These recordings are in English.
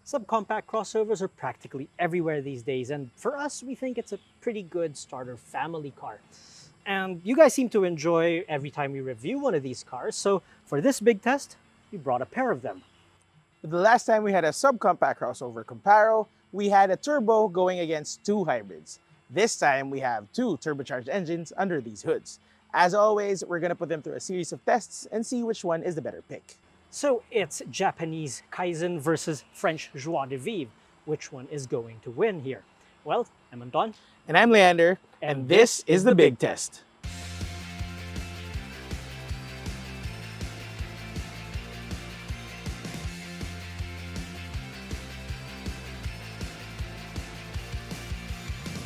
Subcompact crossovers are practically everywhere these days, and for us, we think it's a pretty good starter family car. And you guys seem to enjoy every time we review one of these cars, so for this big test, we brought a pair of them. The last time we had a subcompact crossover comparo, we had a turbo going against two hybrids. This time we have two turbocharged engines under these hoods. As always, we're gonna put them through a series of tests and see which one is the better pick. So it's Japanese Kaizen versus French Joie de Vivre. Which one is going to win here? Well, I'm Anton. And I'm Leander, and this is the big test.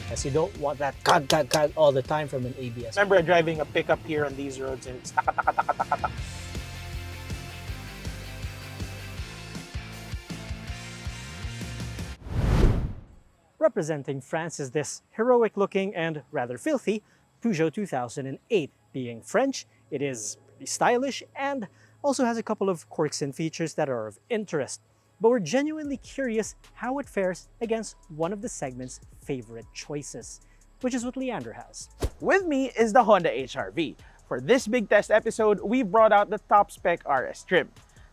Yes, you don't want that kag all the time from an ABS. Remember driving a pickup here on these roads and it's taka taka taka taka taka. Representing France is this heroic-looking and rather filthy Peugeot 2008. Being French, it is pretty stylish and also has a couple of quirks and features that are of interest. But we're genuinely curious how it fares against one of the segment's favorite choices, which is what Leander has. With me is the Honda HR-V. For this big test episode, we brought out the top spec RS trim.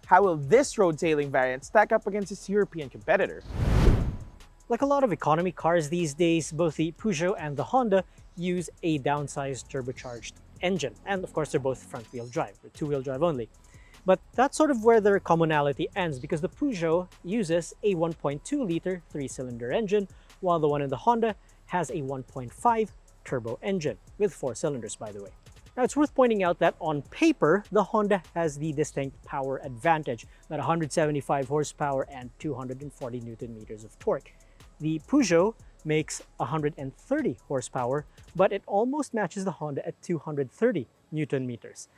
How will this road sailing variant stack up against its European competitor? Like a lot of economy cars these days, both the Peugeot and the Honda use a downsized turbocharged engine. And of course, they're both front-wheel drive, or two-wheel drive only. But that's sort of where their commonality ends, because the Peugeot uses a 1.2-liter three-cylinder engine, while the one in the Honda has a 1.5 turbo engine, with 4 cylinders, by the way. Now, it's worth pointing out that on paper, the Honda has the distinct power advantage, at 175 horsepower and 240 newton meters of torque. The Peugeot makes 130 horsepower, but it almost matches the Honda at 230 newton meters.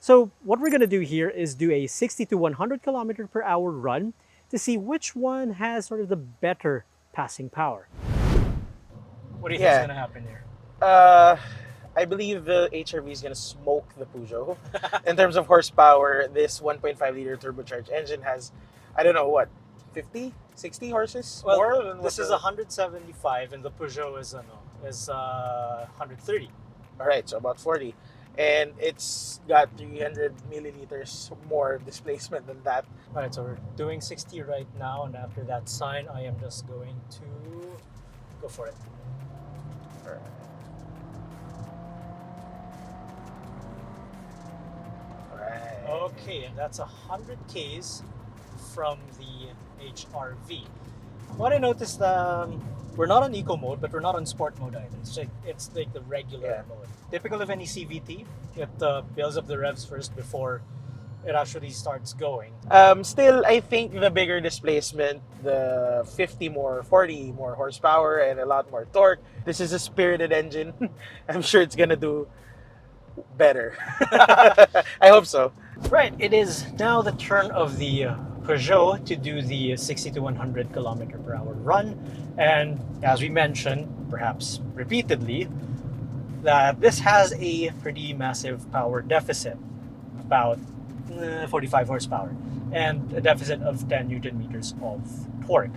So what we're going to do here is do a 60 to 100 kilometer per hour run to see which one has sort of the better passing power. What do you think is going to happen here? I believe the HR-V is going to smoke the Peugeot. In terms of horsepower, this 1.5-liter turbocharged engine has, I don't know what, 50, 60 horses? Well, more than this is 175 and the Peugeot is 130. All right, so about 40. And it's got 300 milliliters more displacement than that. All right, so we're doing 60 right now, and after that sign, I am just going to go for it. All right. All right. Okay, and that's 100 Ks from the HR-V. What I noticed, we're not on eco mode, but we're not on sport mode either. It's like the regular mode. Typical of any CVT, it builds up the revs first before it actually starts going. Still, I think the bigger displacement, the 40 more horsepower and a lot more torque. This is a spirited engine. I'm sure it's gonna do better. I hope so. Right, it is now the turn of the Peugeot to do the 60 to 100 kilometer per hour run. And as we mentioned, perhaps repeatedly, that this has a pretty massive power deficit, about 45 horsepower, and a deficit of 10 newton meters of torque.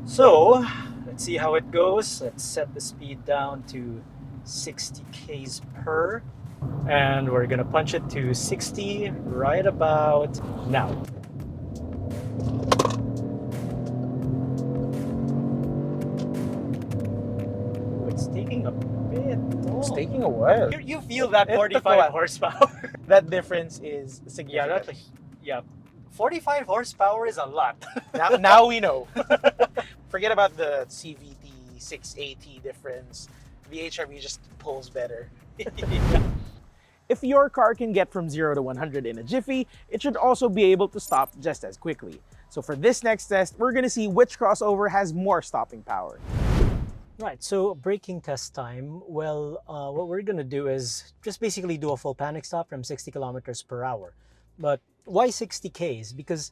So let's see how it goes. Let's set the speed down to 60 k's per, and we're gonna punch it to 60 right about now. It's taking a bit. It's taking a while. You feel that It took a 45 while. horsepower. That difference is Yeah, significant. yeah. 45 horsepower is a lot. Now we know. Forget about the CVT 680 difference. The HR-V just pulls better. Yeah. If your car can get from 0 to 100 in a jiffy, it should also be able to stop just as quickly. So for this next test, we're gonna see which crossover has more stopping power. Right, so braking test time. Well, what we're gonna do is just basically do a full panic stop from 60 kilometers per hour. But why 60 Ks? Because,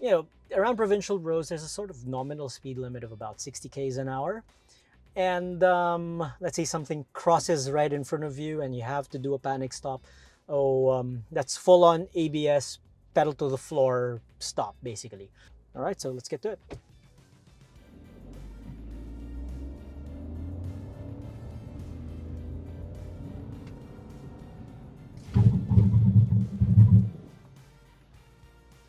you know, around provincial roads, there's a sort of nominal speed limit of about 60 Ks an hour. And let's say something crosses right in front of you and you have to do a panic stop. That's full on ABS, pedal to the floor stop, basically. All right, so let's get to it.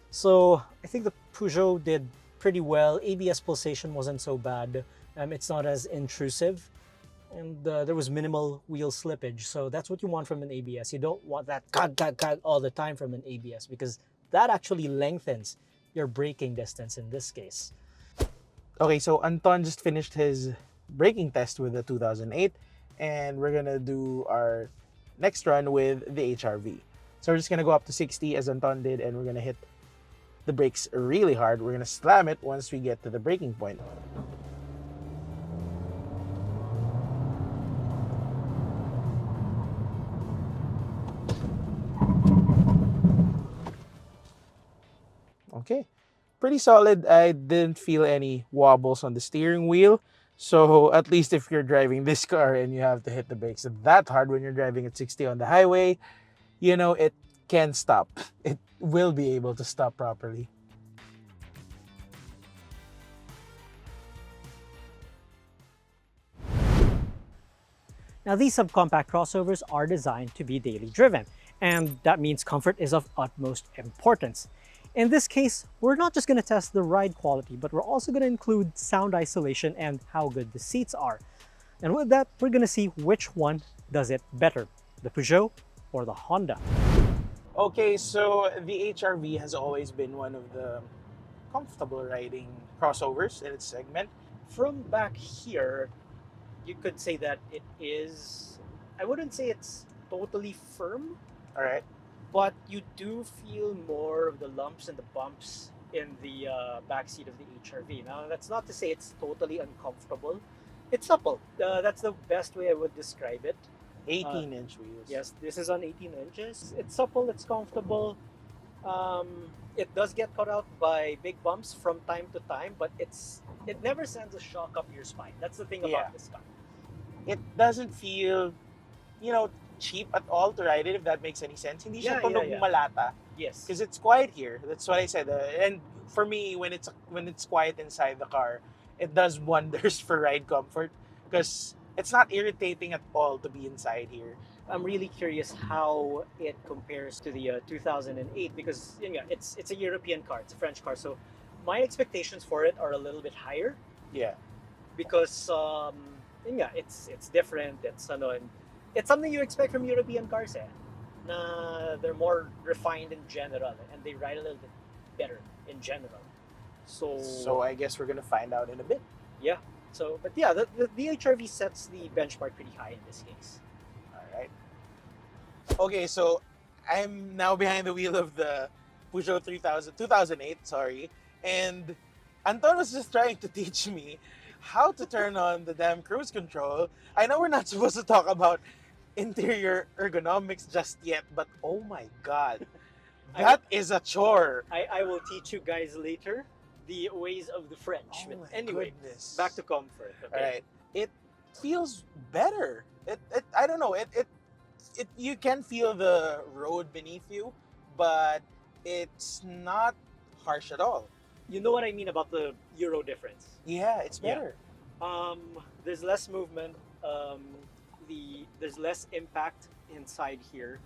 So I think the Peugeot did pretty well. ABS pulsation wasn't so bad. It's not as intrusive, and there was minimal wheel slippage. So that's what you want from an ABS. You don't want that gag, gag, gag all the time from an ABS because that actually lengthens your braking distance in this case. Okay, so Anton just finished his braking test with the 2008, and we're gonna do our next run with the HRV. So we're just gonna go up to 60 as Anton did, and we're gonna hit the brakes really hard. We're gonna slam it once we get to the braking point. Okay, pretty solid. I didn't feel any wobbles on the steering wheel. So at least if you're driving this car and you have to hit the brakes that hard when you're driving at 60 on the highway, you know, it can stop. It will be able to stop properly. Now, these subcompact crossovers are designed to be daily driven, and that means comfort is of utmost importance. In this case, we're not just going to test the ride quality, but we're also going to include sound isolation and how good the seats are. And with that, we're going to see which one does it better, the Peugeot or the Honda. Okay, so the HRV has always been one of the comfortable riding crossovers in its segment. From back here, you could say that it is, I wouldn't say it's totally firm, All right. but you do feel more of the lumps and the bumps in the backseat of the HRV. Now, that's not to say it's totally uncomfortable. It's supple. That's the best way I would describe it. 18-inch wheels. Yes, this is on 18 inches. It's supple, it's comfortable. It does get caught out by big bumps from time to time, but it never sends a shock up your spine. That's the thing about this car. It doesn't feel, you know, cheap at all to ride it, if that makes any sense. Hindi siya tunog malata. Yes. Because it's quiet here. That's what I said. And for me, when it's quiet inside the car, it does wonders for ride comfort because it's not irritating at all to be inside here. I'm really curious how it compares to the 2008 because it's a European car, it's a French car, so my expectations for it are a little bit higher. Yeah. Because it's different. It's something you expect from European cars. Na they're more refined in general and they ride a little bit better in general. So I guess we're gonna find out in a bit. Yeah. So, but yeah, the HRV sets the benchmark pretty high in this case. All right. Okay, so I'm now behind the wheel of the Peugeot 2008, sorry. And Anton was just trying to teach me how to turn on the damn cruise control. I know we're not supposed to talk about interior ergonomics just yet, but oh my god, that is a chore. I will teach you guys later the ways of the French. Oh but anyway, goodness. back to comfort. Okay? All right. It feels better. I don't know. It you can feel the road beneath you, but it's not harsh at all. You know what I mean about the Euro difference. Yeah, it's better. There's less movement. There's less impact inside here,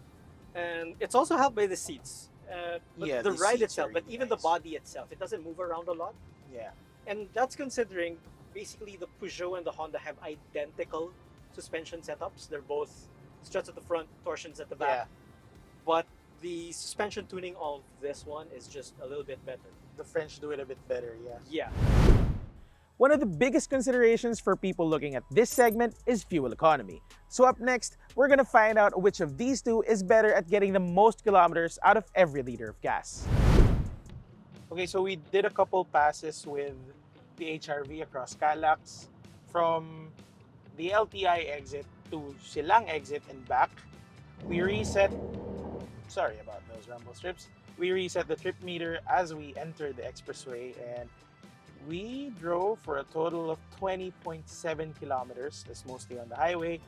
and it's also helped by the seats. But Yeah, the the ride seats itself, are but really even the nice. body itself, it doesn't move around a lot. Yeah. And that's considering basically the Peugeot and the Honda have identical suspension setups. They're both struts at the front, torsions at the back. Yeah. But the suspension tuning of this one is just a little bit better. The French do it a bit better, yeah. Yeah. One of the biggest considerations for people looking at this segment is fuel economy. So up next, we're gonna find out which of these two is better at getting the most kilometers out of every liter of gas. Okay, so we did a couple passes with the HRV across Calax from the LTI exit to Silang exit and back. We reset, sorry about those rumble strips. We reset the trip meter as we entered the expressway and we drove for a total of 20.7 kilometers. That's mostly on the highway.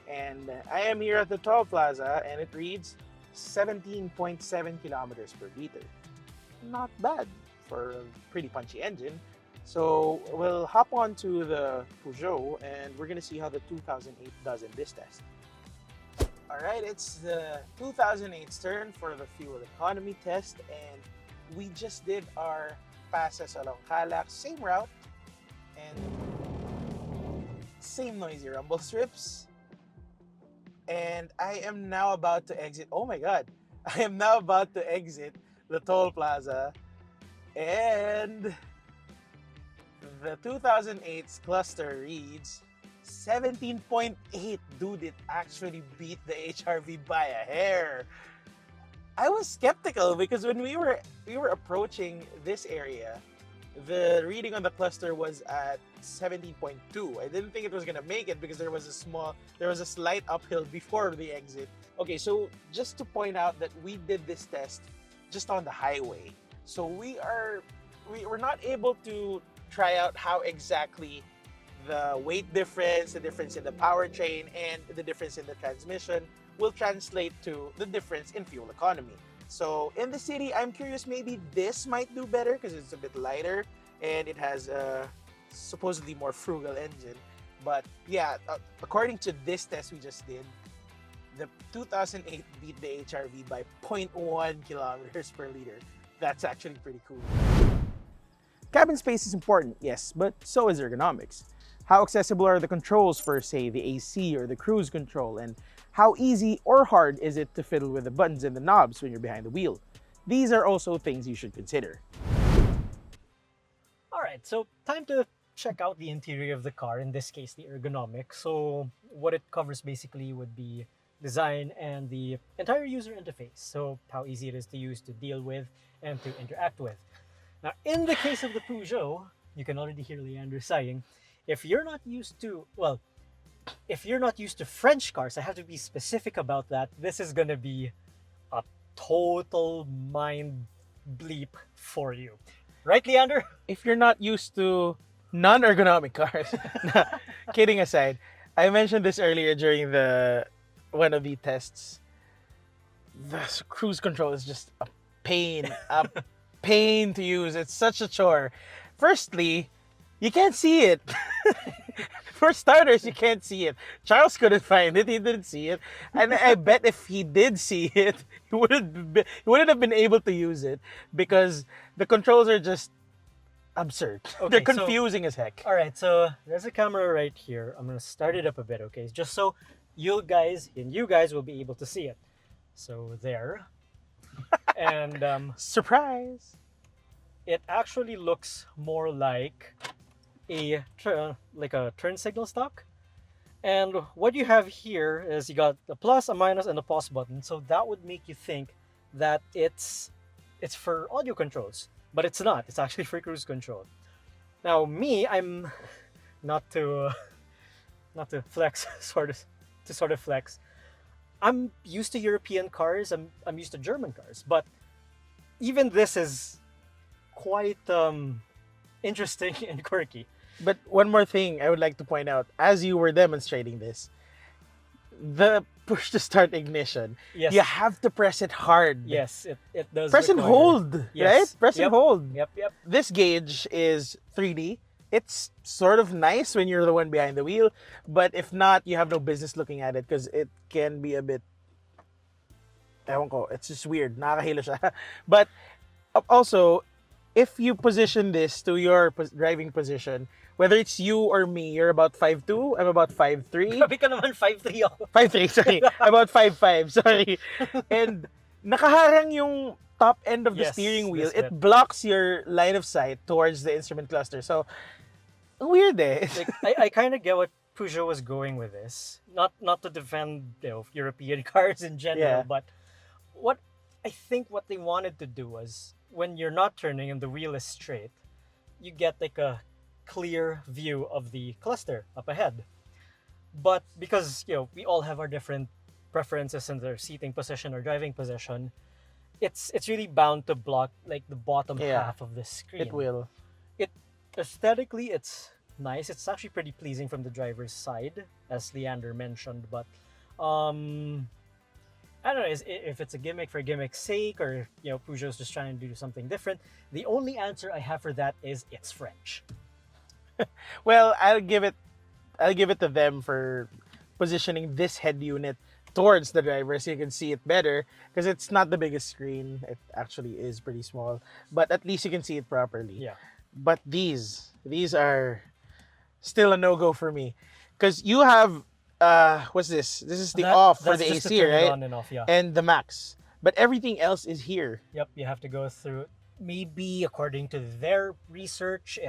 And I am here at the toll plaza and it reads 17.7 kilometers per liter. Not bad for a pretty punchy engine. So we'll hop on to the Peugeot and we're gonna see how the 2008 does in this test. All right, it's the 2008's turn for the fuel economy test, and we just did our passes along Calac, same route, and same noisy rumble strips. And I am now about to exit. Oh my god, I am now about to exit the toll plaza, and the 2008's cluster reads 17.8. Dude, it actually beat the HRV by a hair. I was skeptical because when we were approaching this area, the reading on the cluster was at 17.2. I didn't think it was gonna make it because there was a slight uphill before the exit. Okay, so just to point out that we did this test just on the highway. So we were not able to try out how exactly the weight difference, the difference in the powertrain, and the difference in the transmission will translate to the difference in fuel economy. So in the city, I'm curious, maybe this might do better because it's a bit lighter and it has a supposedly more frugal engine. But yeah, according to this test we just did, the 2008 beat the HRV by 0.1 kilometers per liter. That's actually pretty cool. Cabin space is important, yes, but so is ergonomics. How accessible are the controls for, say, the AC or the cruise control, and how easy or hard is it to fiddle with the buttons and the knobs when you're behind the wheel? These are also things you should consider. All right, so time to check out the interior of the car, in this case, the ergonomics. So what it covers basically would be design and the entire user interface. So how easy it is to use, to deal with, and to interact with. Now, in the case of the Peugeot, you can already hear Leander sighing. If you're not used to, French cars, I have to be specific about that. This is gonna be a total mind bleep for you. Right, Leander? If you're not used to non-ergonomic cars, kidding aside, I mentioned this earlier during one of the tests. The cruise control is just a pain to use. It's such a chore. Firstly, you can't see it. For starters, you can't see it. Charles couldn't find it. He didn't see it. And I bet if he did see it, he wouldn't have been able to use it because the controls are just absurd. Okay, they're confusing as heck. All right, so there's a camera right here. I'm going to start it up a bit, okay? Just so you guys will be able to see it. So there. And surprise. It actually looks more like a turn signal stock. And what you have here is you got a plus, a minus, and a pause button. So that would make you think that it's for audio controls, but it's not. It's actually for cruise control. Now me, I'm not to flex, sort of flex. I'm used to European cars. I'm used to German cars, but even this is quite interesting and quirky. But one more thing I would like to point out, as you were demonstrating this, the push to start ignition, Yes. you have to press it hard. Yes, it does. Press and require- hold, Yes. right? Press Yep. and hold. Yep. This gauge is 3D. It's sort of nice when you're the one behind the wheel, but if not, you have no business looking at it because it can be a bit, ewan ko, it's just weird. Nakakahilo siya. But also, if you position this to your driving position, whether it's you or me, you're about 5'2", I'm about 5'3". Grabe ka naman, 5'3" ako. 5'3", sorry. About 5'5", sorry. And nakaharang yung top end of the Yes, steering wheel. this It bit. blocks your line of sight towards the instrument cluster. So, weird eh. Like, I kind of get what Peugeot was going with this. Not to defend European cars in general, Yeah. but I think what they wanted to do was when you're not turning and the wheel is straight, you get like a clear view of the cluster up ahead. But because we all have our different preferences in their seating position or driving position, it's really bound to block like the bottom Yeah. half of the screen. It will. Aesthetically, it's nice. It's actually pretty pleasing from the driver's side, as Leander mentioned. But I don't know if it's a gimmick for gimmick's sake or Peugeot's just trying to do something different. The only answer I have for that is it's French. Well, I'll give it to them for positioning this head unit towards the driver so you can see it better because it's not the biggest screen. It actually is pretty small, but at least you can see it properly. Yeah. But these are still a no-go for me because you have what's this? This is the off for That's the just to AC, turn it right? on and off. Yeah. And the max. But everything else is here. Yep. You have to go through. Maybe according to their research,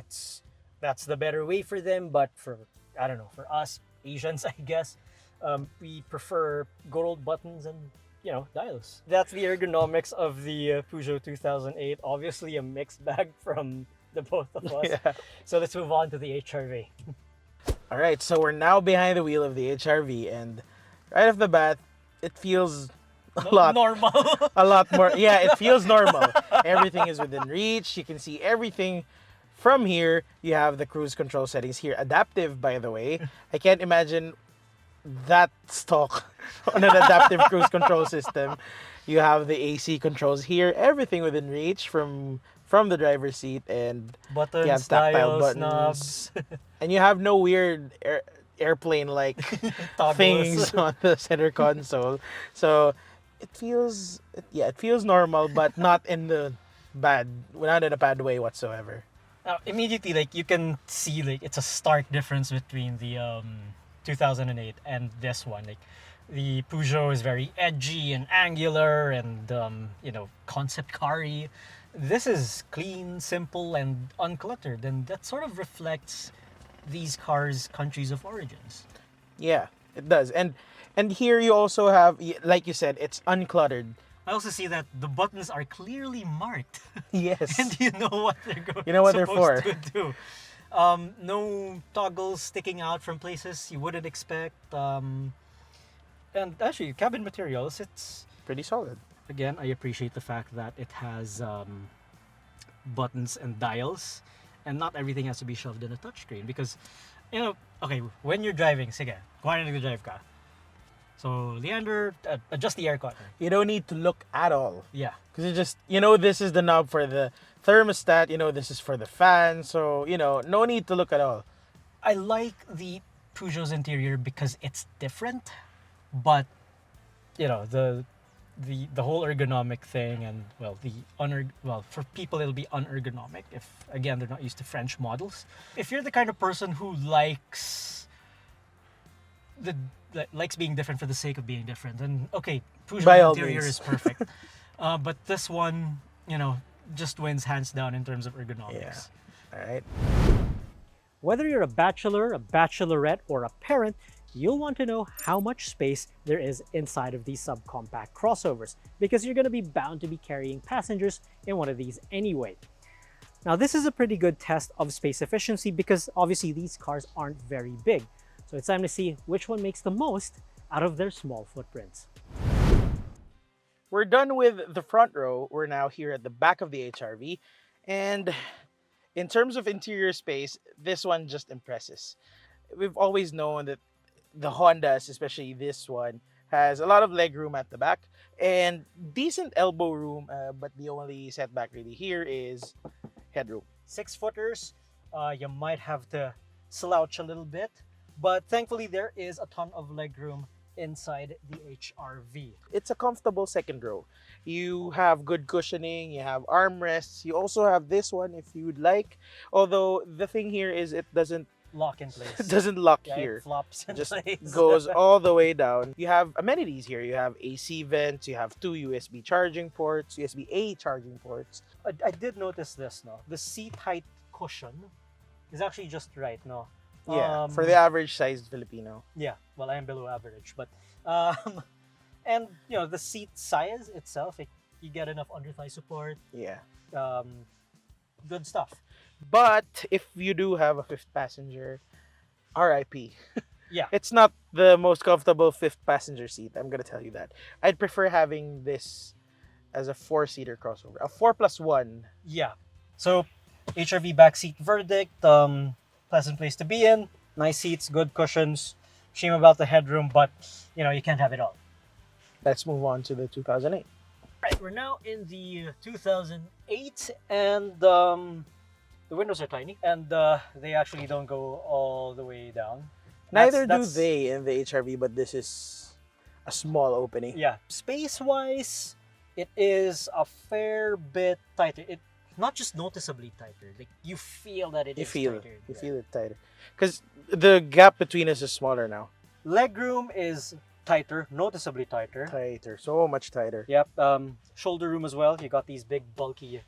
that's the better way for them. But for I don't know, for us Asians, I guess, we prefer gold buttons and dials. That's the ergonomics of the Peugeot 2008. Obviously, a mixed bag from the both of us. Yeah. So let's move on to the HRV. All right, so we're now behind the wheel of the HRV, and right off the bat, it feels Normal. a lot more. Yeah, it feels normal. Everything is within reach. You can see everything from here. You have the cruise control settings here, adaptive, by the way. I can't imagine that stock on an adaptive cruise control system. You have the AC controls here, everything within reach from the driver's seat, and Buttons, you have tactile dials, buttons, knobs, and you have no weird airplane like toggles. things on the center console. So it feels normal, but not in not in a bad way whatsoever. Now, immediately, like you can see, like it's a stark difference between the 2008 and this one. Like the Peugeot is very edgy and angular and concept car-y. This is clean, simple, and uncluttered, and that sort of reflects these cars' countries of origins. Yeah, it does. And here you also have, like you said, it's uncluttered. I also see that the buttons are clearly marked. Yes. And you know what they're going You know what they're supposed for. to do. No toggles sticking out from places you wouldn't expect. And actually, cabin materials, it's Pretty solid. again, I appreciate the fact that it has buttons and dials, and not everything has to be shoved in a touchscreen because, okay, when you're driving, sige, kuha na nag-drive ka. So, Leander, adjust the aircon. You don't need to look at all. Yeah. Because this is the knob for the thermostat, this is for the fan, so, no need to look at all. I like the Peugeot's interior because it's different, but the whole ergonomic thing and for people it'll be unergonomic if again they're not used to French models. If you're the kind of person who likes being different for the sake of being different, then okay, By all Peugeot's interior means. is perfect. But this one, just wins hands down in terms of ergonomics. All right. Whether you're a bachelor, a bachelorette, or a parent, you'll want to know how much space there is inside of these subcompact crossovers because you're going to be bound to be carrying passengers in one of these anyway. Now, this is a pretty good test of space efficiency because obviously these cars aren't very big. So it's time to see which one makes the most out of their small footprints. We're done with the front row. We're now here at the back of the HRV. And in terms of interior space, this one just impresses. We've always known that the Hondas, especially this one, has a lot of leg room at the back and decent elbow room, but the only setback really here is headroom. 6-footers, You might have to slouch a little bit, but thankfully there is a ton of leg room inside the HRV. It's a comfortable second row. You have good cushioning, you have armrests, you also have this one if you would like. Although the thing here is it doesn't Lock in place. lock Yeah, here. it flops in Just place. goes all the way down. You have amenities here. You have AC vents, you have 2 USB charging ports, USB-A charging ports. I did notice this, no? The seat height cushion is actually just right, no? Yeah, for the average sized Filipino. Yeah, well, I am below average, but and the seat size itself, you get enough under thigh support. Yeah. Good stuff. But if you do have a fifth passenger, RIP. Yeah. It's not the most comfortable fifth passenger seat, I'm gonna tell you that. I'd prefer having this as a 4-seater crossover. A 4+1. Yeah. So HRV backseat verdict, pleasant place to be in, nice seats, good cushions. Shame about the headroom, but you can't have it all. Let's move on to the 2008. Right, we're now in the 2008, and the windows are tiny, and they actually don't go all the way down. Neither do That's they in the HRV, but this is a small opening. yeah. Space-wise, it is a fair bit tighter. It not just noticeably tighter. Like you feel that it You is feel tighter. you feel it tighter, because the gap between us is smaller now. Legroom is tighter, noticeably tighter. Tighter, so much tighter. Yep. Shoulder room as well. You got these big bulky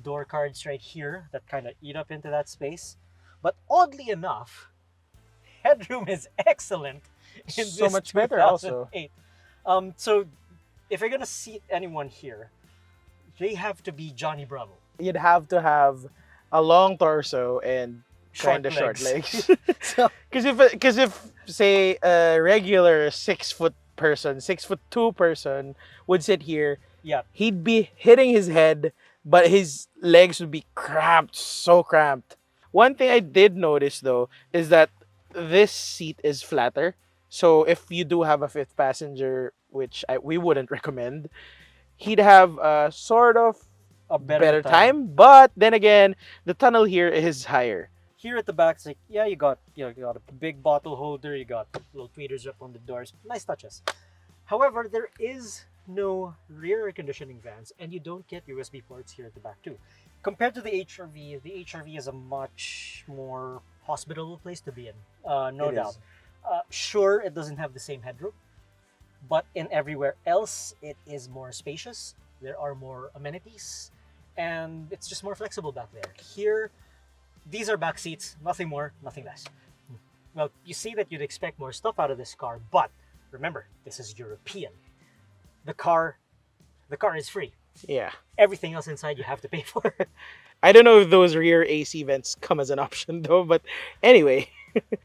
door cards right here that kind of eat up into that space. But oddly enough, headroom is excellent in So this much better also. 2008. So if you're gonna seat anyone here, they have to be Johnny Bravo. You'd have to have a long torso and kind of short legs. So Because if say a regular 6 foot person, 6'2" person would sit here, yeah, he'd be hitting his head, but his legs would be cramped, so cramped. One thing I did notice though is that this seat is flatter. So if you do have a fifth passenger, which we wouldn't recommend, he'd have a sort of a better time. But then again, the tunnel here is higher. Here at the back, it's like, yeah, you got a big bottle holder, you got little tweeters up on the doors, nice touches. However, there is no rear air conditioning vents, and you don't get USB ports here at the back too. Compared to the HRV is a much more hospitable place to be in, no It doubt. is. Sure, it doesn't have the same headroom, but in everywhere else, it is more spacious. There are more amenities, and it's just more flexible back there. Here, these are back seats, nothing more, nothing less. Well, you see that you'd expect more stuff out of this car, but remember, this is European. The car is free. Yeah. Everything else inside you have to pay for. I don't know if those rear AC vents come as an option though, but anyway,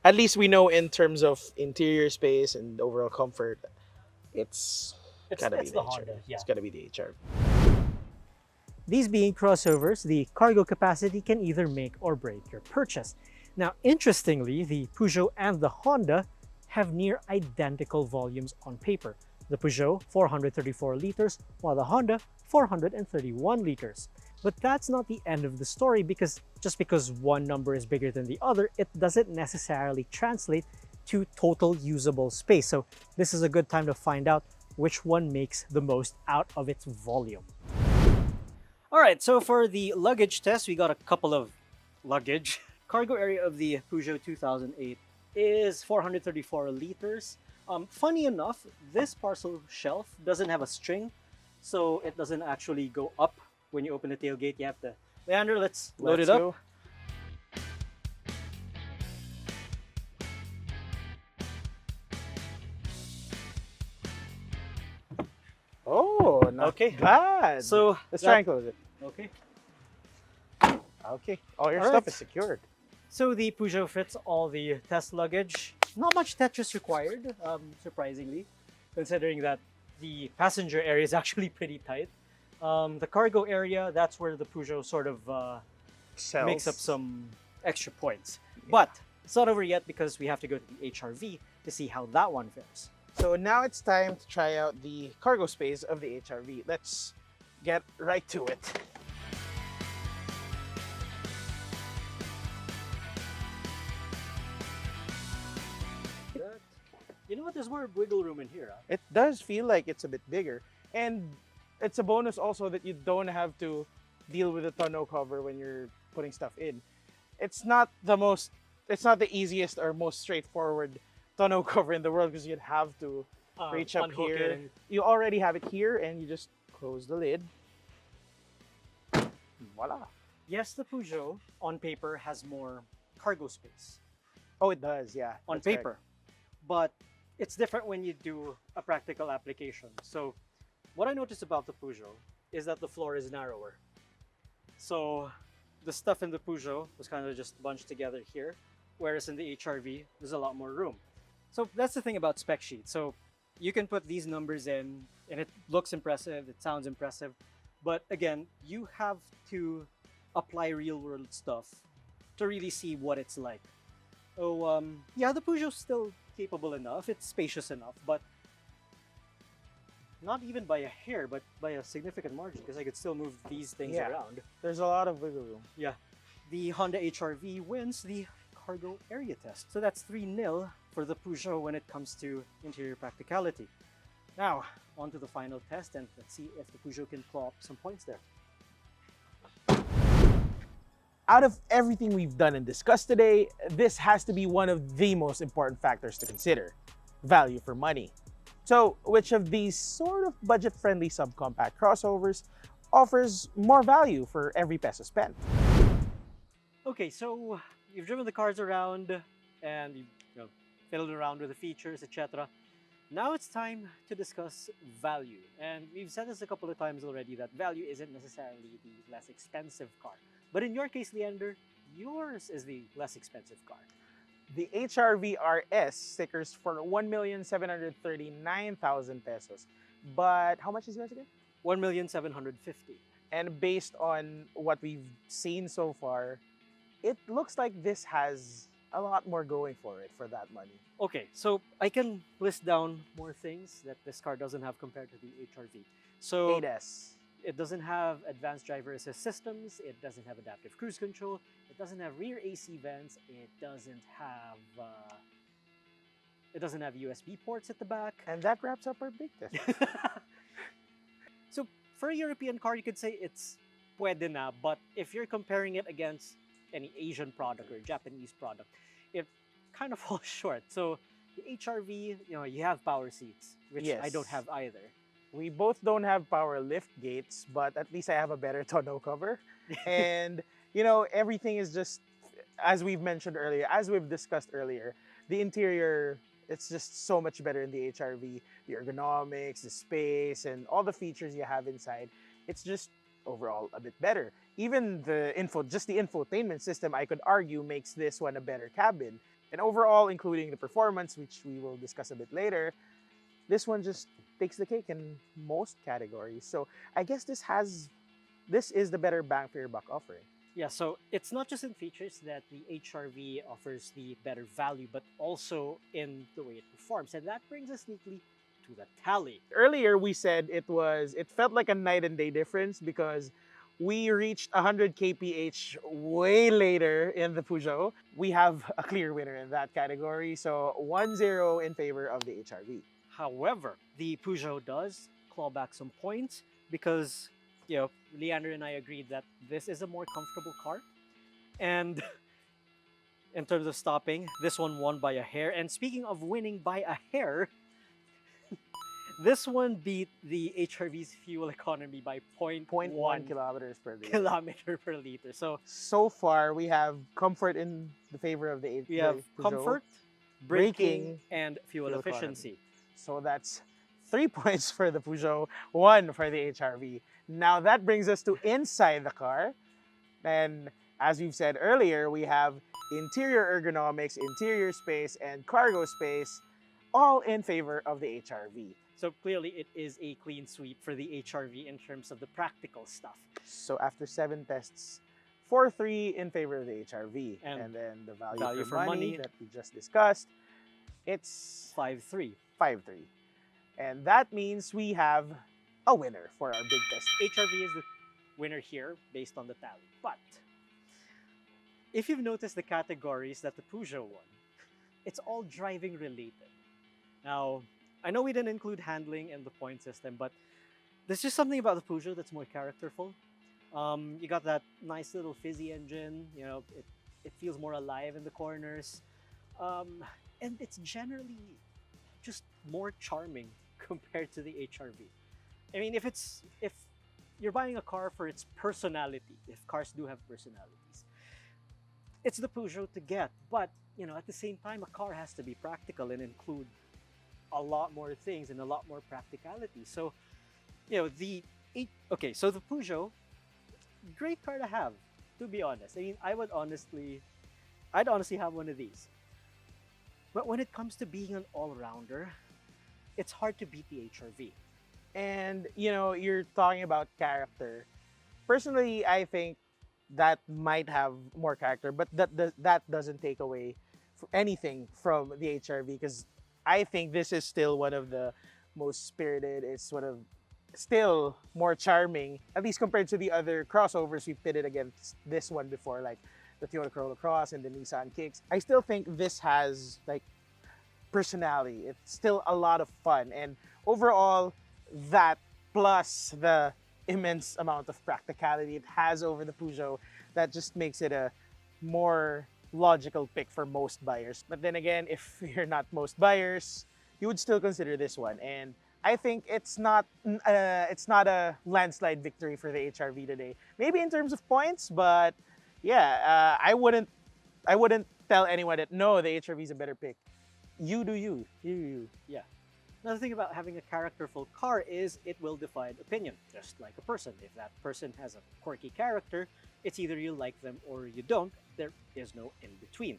at least we know in terms of interior space and overall comfort, it's gotta be it's the the HRV. Honda, yeah. It's gotta be the HRV. These being crossovers, the cargo capacity can either make or break your purchase. Now, interestingly, the Peugeot and the Honda have near identical volumes on paper. The Peugeot, 434 liters, while the Honda, 431 liters. But that's not the end of the story, because just because one number is bigger than the other, it doesn't necessarily translate to total usable space. So this is a good time to find out which one makes the most out of its volume. All right, so for the luggage test, we got a couple of luggage. Cargo area of the Peugeot 2008 is 434 liters. Funny enough, this parcel shelf doesn't have a string, so it doesn't actually go up when you open the tailgate. You have to... Leandro, let's load it up. Go. Oh, not Okay. bad. So let's try and close it. Okay. Okay. All your All stuff right. is secured. So the Peugeot fits all the test luggage. Not much Tetris required, surprisingly, considering that the passenger area is actually pretty tight. The cargo area, that's where the Peugeot sort of makes up some extra points. But it's not over yet, because we have to go to the HRV to see how that one fares. So now it's time to try out the cargo space of the HRV. Let's get right to it. You know what? There's more wiggle room in here. Huh? It does feel like it's a bit bigger. And it's a bonus also that you don't have to deal with the tonneau cover when you're putting stuff in. It's not the easiest or most straightforward tonneau cover in the world, because you'd have to reach up Unhook here. it and- You already have it here and you just close the lid. Voila. Yes, the Peugeot on paper has more cargo space. Oh, it does, yeah. On that's paper. correct. But it's different when you do a practical application. So what I noticed about the Peugeot is that the floor is narrower. So the stuff in the Peugeot was kind of just bunched together here, whereas in the HRV, there's a lot more room. So that's the thing about spec sheet. So you can put these numbers in and it looks impressive, it sounds impressive, but again, you have to apply real world stuff to really see what it's like. So, yeah, the Peugeot's still capable enough, it's spacious enough, but not even by a hair, but by a significant margin, because I could still move these things Yeah. around. There's a lot of wiggle room. Yeah. The Honda HR-V wins the cargo area test. So that's 3-0 for the Peugeot when it comes to interior practicality. Now, on to the final test, and let's see if the Peugeot can claw up some points there. Out of everything we've done and discussed today, this has to be one of the most important factors to consider: value for money. So, which of these sort of budget-friendly subcompact crossovers offers more value for every peso spent? Okay, so you've driven the cars around and you've fiddled around with the features, etc. Now it's time to discuss value. And we've said this a couple of times already that value isn't necessarily the less expensive car. But in your case, Leander, yours is the less expensive car. The HRV RS stickers for 1,739,000 pesos. But how much is yours again? 1,750,000. And based on what we've seen so far, it looks like this has a lot more going for it for that money. Okay, so I can list down more things that this car doesn't have compared to the HRV. So 8S. it doesn't have advanced driver assist systems, it doesn't have adaptive cruise control, it doesn't have rear AC vents, it doesn't have USB ports at the back. And that wraps up our big test. So for a European car, you could say it's pwede na, but if you're comparing it against any Asian product or Japanese product, it kind of falls short. So the HRV, you have power seats, which I don't Yes. have either. We both don't have power lift gates, but at least I have a better tonneau cover. And, everything is just, as we've mentioned earlier, as we've discussed earlier, the interior, it's just so much better in the HRV. The ergonomics, the space, and all the features you have inside, it's just overall a bit better. Even the infotainment system, I could argue, makes this one a better cabin. And overall, including the performance, which we will discuss a bit later, this one just takes the cake in most categories. So I guess this is the better bang for your buck offering. Yeah, so it's not just in features that the HRV offers the better value, but also in the way it performs. And that brings us neatly to the tally. Earlier we said it felt like a night and day difference because we reached 100 kph way later in the Peugeot. We have a clear winner in that category, so 1-0 in favor of the HRV. However, the Peugeot does claw back some points because, Leander and I agreed that this is a more comfortable car. And in terms of stopping, this one won by a hair. And speaking of winning by a hair, this one beat the HRV's fuel economy by 0.1 kilometers per liter. kilometer per liter. So far, we have comfort in the favor of the We have Peugeot. comfort, braking, and fuel efficiency. So that's 3 points for the Peugeot, 1 for the HRV. Now that brings us to inside the car. And as we've said earlier, we have interior ergonomics, interior space, and cargo space, all in favor of the HRV. So clearly it is a clean sweep for the HRV in terms of the practical stuff. So after 7 tests, 4-3 in favor of the HRV. And then the value, value for for money money, that we just discussed, it's 5-3. 5-3. And that means we have a winner for our big test. HRV is the winner here based on the tally. But if you've noticed the categories that the Peugeot won, it's all driving related. Now, I know we didn't include handling in the point system, but there's just something about the Peugeot that's more characterful. You got that nice little fizzy engine, it feels more alive in the corners. And it's generally just more charming compared to the HRV. I mean, if you're buying a car for its personality, if cars do have personalities, it's the Peugeot to get. But, at the same time, a car has to be practical and include a lot more things and a lot more practicality. So, the Peugeot, great car to have, to be honest. I mean, I'd honestly have one of these. But when it comes to being an all-rounder, it's hard to beat the HRV. And, you're talking about character. Personally, I think that might have more character, but that doesn't take away anything from the HRV because I think this is still one of the most spirited. It's sort of still more charming, at least compared to the other crossovers we've pitted against this one before, like the Toyota Corolla Cross and the Nissan Kicks. I still think this has like personality. It's still a lot of fun, and overall, that plus the immense amount of practicality it has over the Peugeot, that just makes it a more logical pick for most buyers. But then again, if you're not most buyers, you would still consider this one. And I think it's not a landslide victory for the HRV today. Maybe in terms of points, but yeah, I wouldn't tell anyone that no, the HRV is a better pick. You do you. You do you. Yeah. Another thing about having a characterful car is it will divide opinion, just like a person. If that person has a quirky character, it's either you like them or you don't. There is no in between.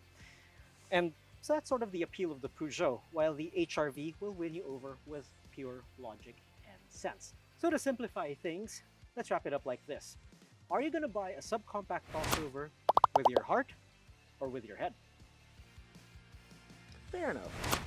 And so that's sort of the appeal of the Peugeot, while the HRV will win you over with pure logic and sense. So to simplify things, let's wrap it up like this. Are you going to buy a subcompact crossover with your heart or with your head? Fair enough.